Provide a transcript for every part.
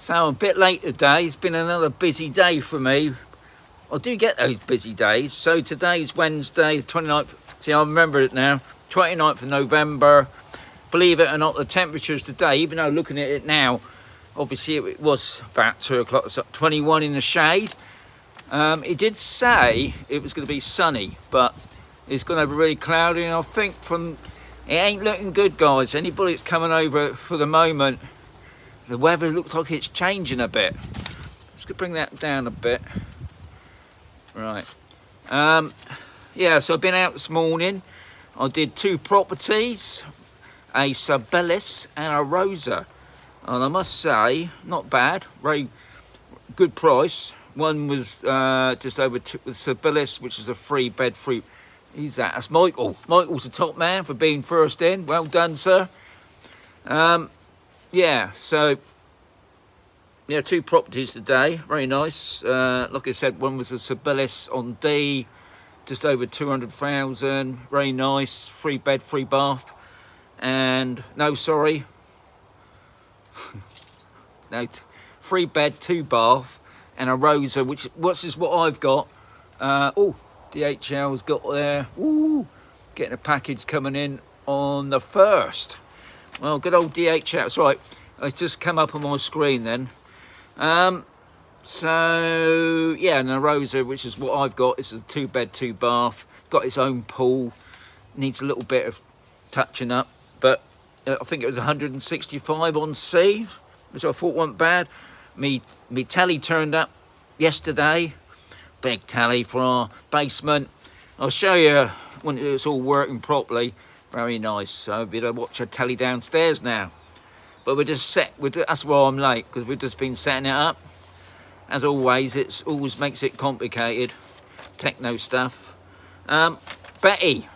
So a bit late today. It's been another busy day for me. I do get those busy days. So today's Wednesday, 29th. See, I remember it now. 29th of November. Believe it or not, the temperatures today, even though looking at it now, obviously it was about 2 o'clock. It's 21 in the shade. It did say it was going to be sunny, but it's going to be really cloudy. And I think it ain't looking good, guys. Anybody that's coming over for the moment, the weather looks like it's changing a bit. Let's bring that down a bit. Right. Yeah, so I've been out this morning. I did 2 properties, a Sibelius and a Rosa. And I must say, not bad. Very good price. One was just over with Sibelius, which is a 3-bed, Who's that? That's Michael. Michael's the top man for being first in. Well done, sir. Yeah, so, 2 properties today, very nice. Like I said, one was a Sibelius on D, just over 200,000, very nice, 3-bed, 3-bath, and, no, sorry, no, 3-bed, 2-bath, and a Rosa, which is what I've got. Oh, DHL's got there, ooh, getting a package coming in on the 1st. Well, good old DHL. That's right. It's just come up on my screen then. So yeah, and the Rosa, which is what I've got, it's a 2-bed, 2-bath. Got its own pool. Needs a little bit of touching up, but I think it was 165 on C, which I thought wasn't bad. Me telly turned up yesterday. Big telly for our basement. I'll show you when it's all working properly. Very nice. So we're going to watch a telly downstairs now. But we're just that's why I'm late, because we've just been setting it up. As always, it always makes it complicated. Techno stuff. Betty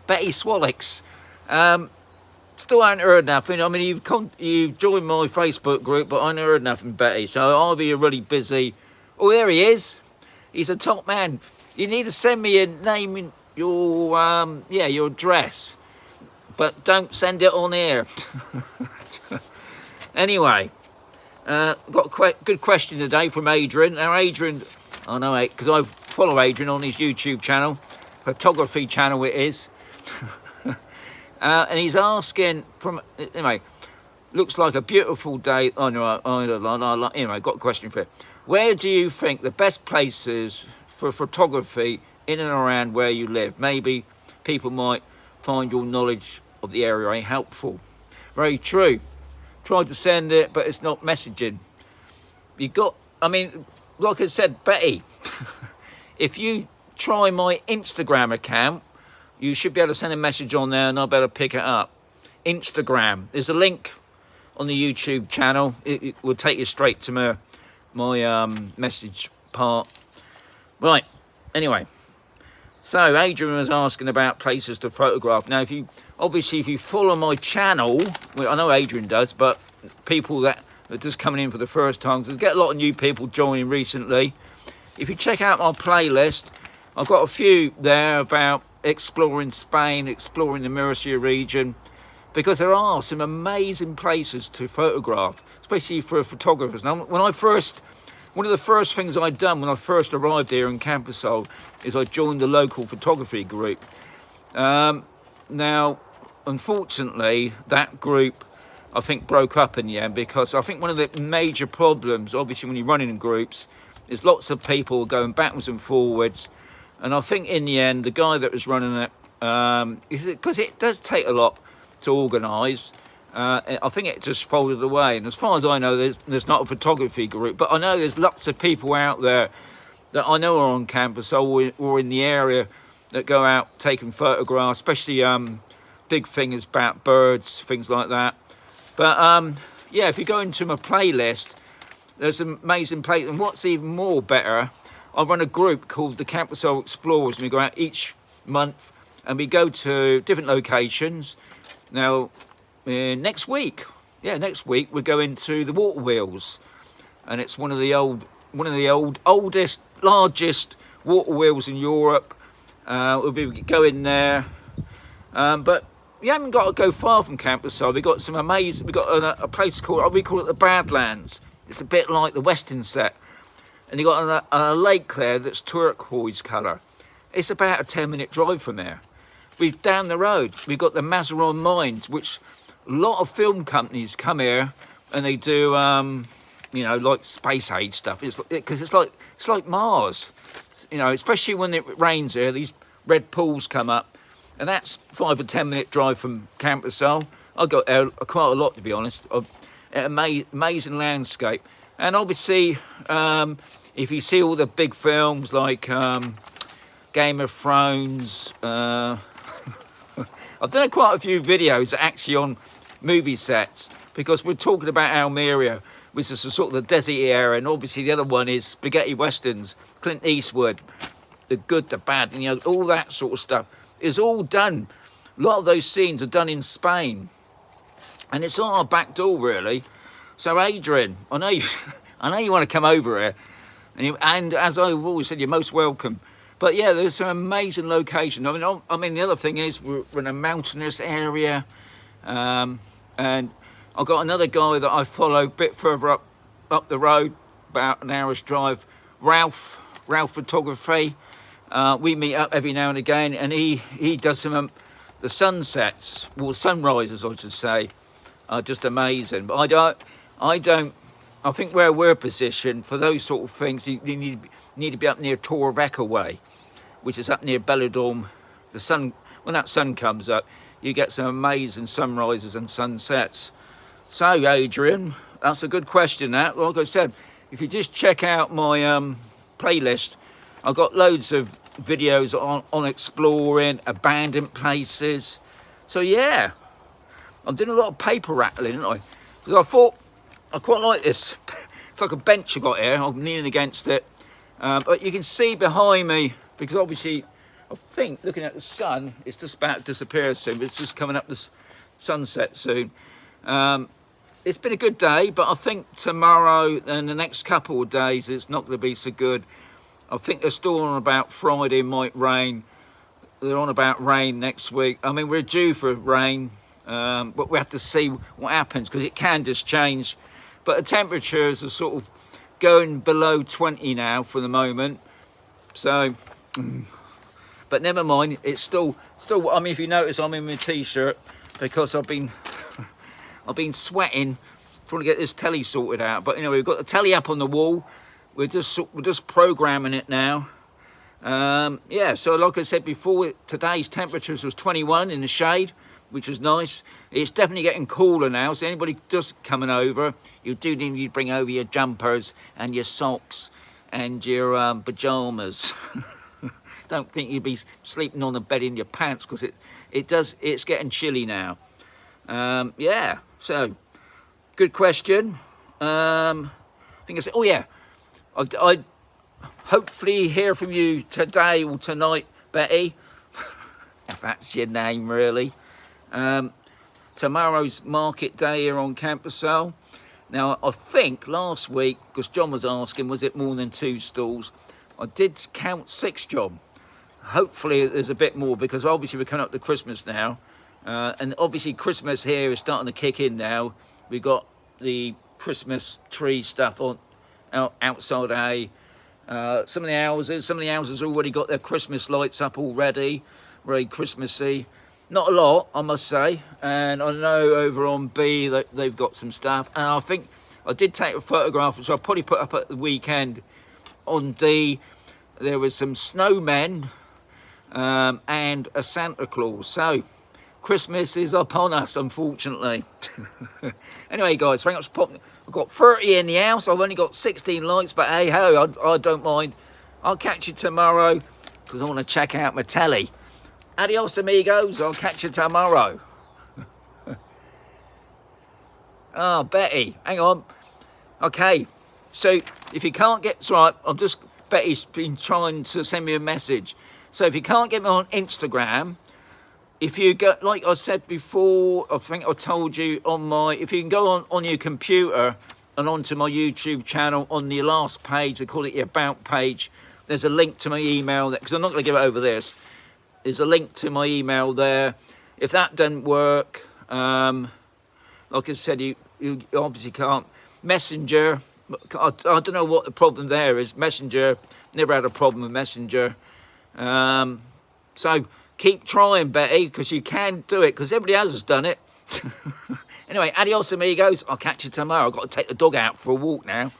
Swallicks. Still haven't heard nothing. I mean, you've joined my Facebook group, but I haven't heard nothing, Betty. So either you're really busy. Oh, there he is. He's a top man. You need to send me a name in your address, but don't send it on here. Anyway, got a good question today from Adrian. Now Adrian, I know it because I follow Adrian on his YouTube channel, photography channel it is. And he's asking anyway, looks like a beautiful day. Oh no, anyway, got a question for you. Where do you think the best places for photography in and around where you live? Maybe people might find your knowledge of the area helpful. Very true. Tried to send it, but it's not messaging. I mean, like I said, Betty, if you try my Instagram account, you should be able to send a message on there and I'll be able to pick it up. Instagram. There's a link on the YouTube channel. It will take you straight to my message part. Right, anyway. So Adrian was asking about places to photograph. Now, if you follow my channel, well, I know Adrian does, but people that are just coming in for the first time, because I get a lot of new people joining recently. If you check out my playlist, I've got a few there about exploring Spain, exploring the Murcia region, because there are some amazing places to photograph, especially for photographers. Now, one of the first things I'd done when I first arrived here in Campersol is I joined the local photography group. Now, unfortunately, that group, I think, broke up in the end, because I think one of the major problems, obviously, when you're running in groups, is lots of people going backwards and forwards. And I think in the end, the guy that was running it, because it does take a lot to organise, I think it just folded away. And as far as I know, there's not a photography group, but I know there's lots of people out there that I know are on campus or in the area that go out taking photographs, especially big things about birds, things like that. But yeah, if you go into my playlist, there's some amazing places. And what's even more better, I run a group called the Campersol Explorers, and we go out each month and we go to different locations. Now, next week we're going to the water wheels, and it's one of the oldest, largest water wheels in Europe. We'll be going there, but you haven't got to go far from Campbellside. We've got some amazing, we've got a place called, we call it the Badlands. It's a bit like the Western set. And you've got a lake there that's turquoise colour. It's about a 10-minute drive from there. We've down the road, we've got the Mazaron Mines, which a lot of film companies come here and they do, you know, like space age stuff. It's because it's like Mars, you know, especially when it rains here. These red pools come up, and that's 5 or 10-minute drive from Campbellside. I got there quite a lot, to be honest. Amazing landscape, and obviously, if you see all the big films like Game of Thrones, I've done quite a few videos actually on movie sets, because we're talking about Almeria, which is a sort of the desert area, and obviously the other one is spaghetti westerns, Clint Eastwood, the good, the bad, and, you know, all that sort of stuff is all done. A lot of those scenes are done in Spain, and it's on our back door, really. So Adrian, I know you want to come over here, and as I've always said, you're most welcome. But yeah, there's some amazing location. I mean, the other thing is we're in a mountainous area, and I've got another guy that I follow a bit further up the road, about an hour's drive, Ralph Photography. We meet up every now and again, and he does some the sunsets, or sunrises, I should say, are just amazing. But I think where we're positioned for those sort of things, you need to be up near Torrevieja way, which is up near Belladorm. The sun, when that sun comes up, you get some amazing sunrises and sunsets. So Adrian, that's a good question. That, like I said, if you just check out my playlist, I've got loads of videos on exploring abandoned places. So yeah, I'm doing a lot of paper rattling, aren't I? Because I thought I quite like this. It's like a bench I got here. I'm leaning against it, but you can see behind me, because obviously I think looking at the sun, it's just about to disappear soon. It's just coming up this sunset soon. It's been a good day, but I think tomorrow and the next couple of days it's not going to be so good. I think they're still on about Friday might rain. They're on about rain next week. I mean, we're due for rain, but we have to see what happens, because it can just change. But the temperatures are sort of going below 20 now for the moment. So, but never mind. It's still. I mean, if you notice, I'm in my t-shirt because I've been sweating trying to get this telly sorted out. But anyway, we've got the telly up on the wall. We're just programming it now. Yeah, so like I said before, today's temperatures was 21 in the shade, which was nice. It's definitely getting cooler now, so anybody just coming over, you do need to bring over your jumpers and your socks and your pyjamas. Don't think you'd be sleeping on the bed in your pants, because it's getting chilly now. Yeah, so good question. I think I said, oh yeah, I hopefully hear from you today or tonight, Betty, if that's your name really. Tomorrow's market day here on Campbellside. Now I think last week, because John was asking, was it more than 2 stalls? I did count 6, John. Hopefully there's a bit more, because obviously we're coming up to Christmas now, and obviously Christmas here is starting to kick in now. We've got the Christmas tree stuff on outside some of the houses already got their Christmas lights up already, very Christmassy. Not a lot, I must say, and I know over on B that they've got some stuff, and I think I did take a photograph, which I'll probably put up at the weekend. On D there was some snowmen and a Santa Claus, so Christmas is upon us, unfortunately. Anyway guys, thank you for popping. I've got 30 in the house, I've only got 16 lights, but hey ho, I don't mind. I'll catch you tomorrow, because I want to check out my telly. Adios amigos, I'll catch you tomorrow. Oh, Betty, hang on. Okay, so if you can't get, right, Betty's been trying to send me a message. So if you can't get me on Instagram, if you go, like I said before, I think I told you if you can go on your computer and onto my YouTube channel, on the last page, they call it the About page, there's a link to my email, because I'm not going to give it over this. There's a link to my email there, if that doesn't work, like I said, you obviously can't. Messenger, I don't know what the problem there is. Messenger, never had a problem with Messenger. So keep trying, Betty, because you can do it, because everybody else has done it. Anyway, adios amigos. I'll catch you tomorrow. I've got to take the dog out for a walk now.